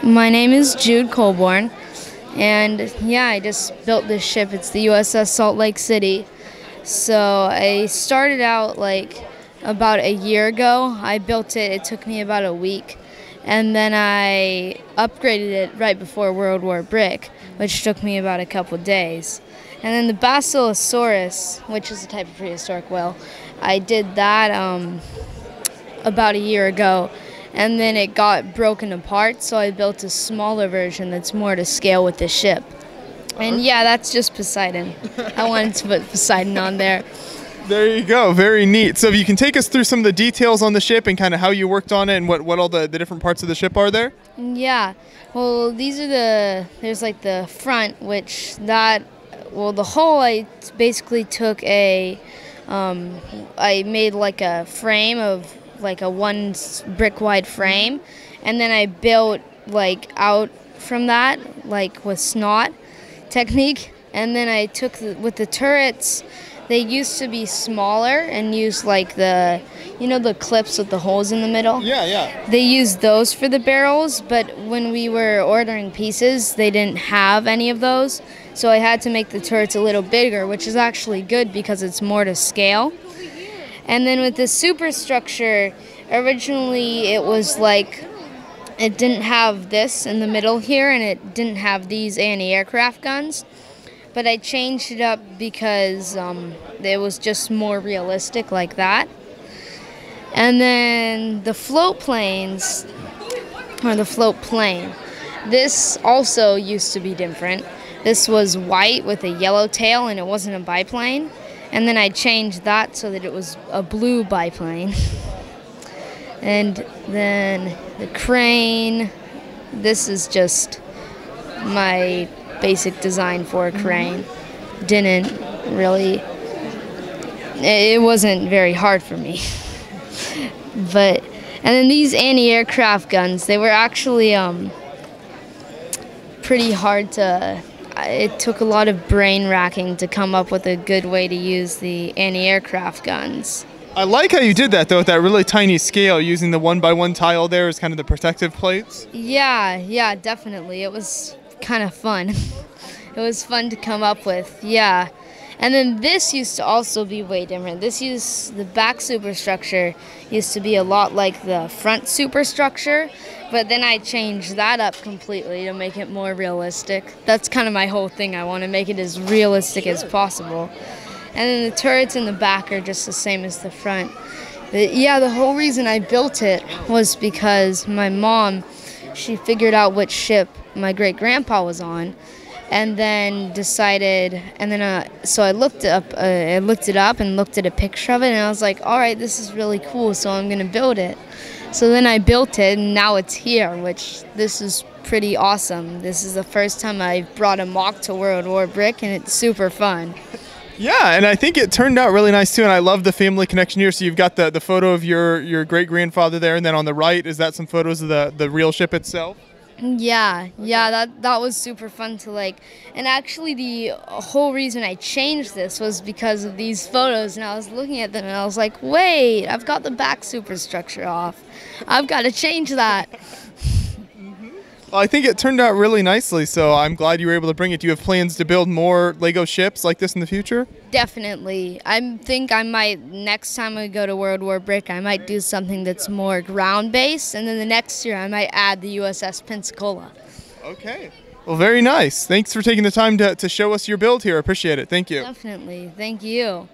My name is Jude Colborn, and yeah, I just built this ship. It's the USS Salt Lake City. So I started out like about a year ago. I built it. It took me about a week, and then I upgraded it right before World War Brick, which took me about a couple days. And then the Basilosaurus, which is a type of prehistoric whale, I did that about a year ago. And then it got broken apart, so I built a smaller version that's more to scale with the ship. And yeah, that's just Poseidon. I wanted to put Poseidon on there. There you go. Very neat. So if you can take us through some of the details on the ship and kind of how you worked on it and what all the different parts of the ship are there? Yeah. Well, these are there's like the front, the hull, I basically took I made like a frame of like a one brick wide frame, and then I built like out from that like with snot technique, and then I took with the turrets. They used to be smaller and used like the clips with the holes in the middle. Yeah. They used those for the barrels, but when we were ordering pieces, they didn't have any of those, so I had to make the turrets a little bigger, which is actually good because it's more to scale. And then with the Superstructure, originally it was like, it didn't have this in the middle here, and it didn't have these anti-aircraft guns. But I changed it up because it was just more realistic like that. And then the float planes, or the float plane, this also used to be different. This was white with a yellow tail, and it wasn't a biplane. And then I changed that so that it was a blue biplane. And then the crane, this is just my basic design for a crane. It wasn't very hard for me. And then these anti-aircraft guns, they were actually pretty hard to, it took a lot of brain racking to come up with a good way to use the anti-aircraft guns. I like how you did that though, at that really tiny scale, using the 1x1 tile there as kind of the protective plates. Yeah, definitely. It was kind of fun. It was fun to come up with, yeah. And then this used to also be way different. The back superstructure used to be a lot like the front superstructure, but then I changed that up completely to make it more realistic. That's kind of my whole thing. I want to make it as realistic as possible. And then the turrets in the back are just the same as the front. The whole reason I built it was because my mom, she figured out which ship my great-grandpa was on, and then decided, so I looked it up and looked at a picture of it, and I was like, all right, this is really cool, so I'm going to build it. So then I built it, and now it's here, this is pretty awesome. This is the first time I brought a mock to World War Brick, and it's super fun. Yeah, and I think it turned out really nice too, and I love the family connection here. So you've got the photo of your great-grandfather there, and then on the right, is that some photos of the real ship itself? Yeah, that was super fun to like. And actually the whole reason I changed this was because of these photos, and I was looking at them and I was like, wait, I've got the back superstructure off. I've got to change that. Well, I think it turned out really nicely, so I'm glad you were able to bring it. Do you have plans to build more Lego ships like this in the future? Definitely. I think I might, next time we go to World War Brick, I might do something that's more ground-based, and then the next year I might add the USS Pensacola. Okay. Well, very nice. Thanks for taking the time to show us your build here. I appreciate it. Thank you. Definitely. Thank you.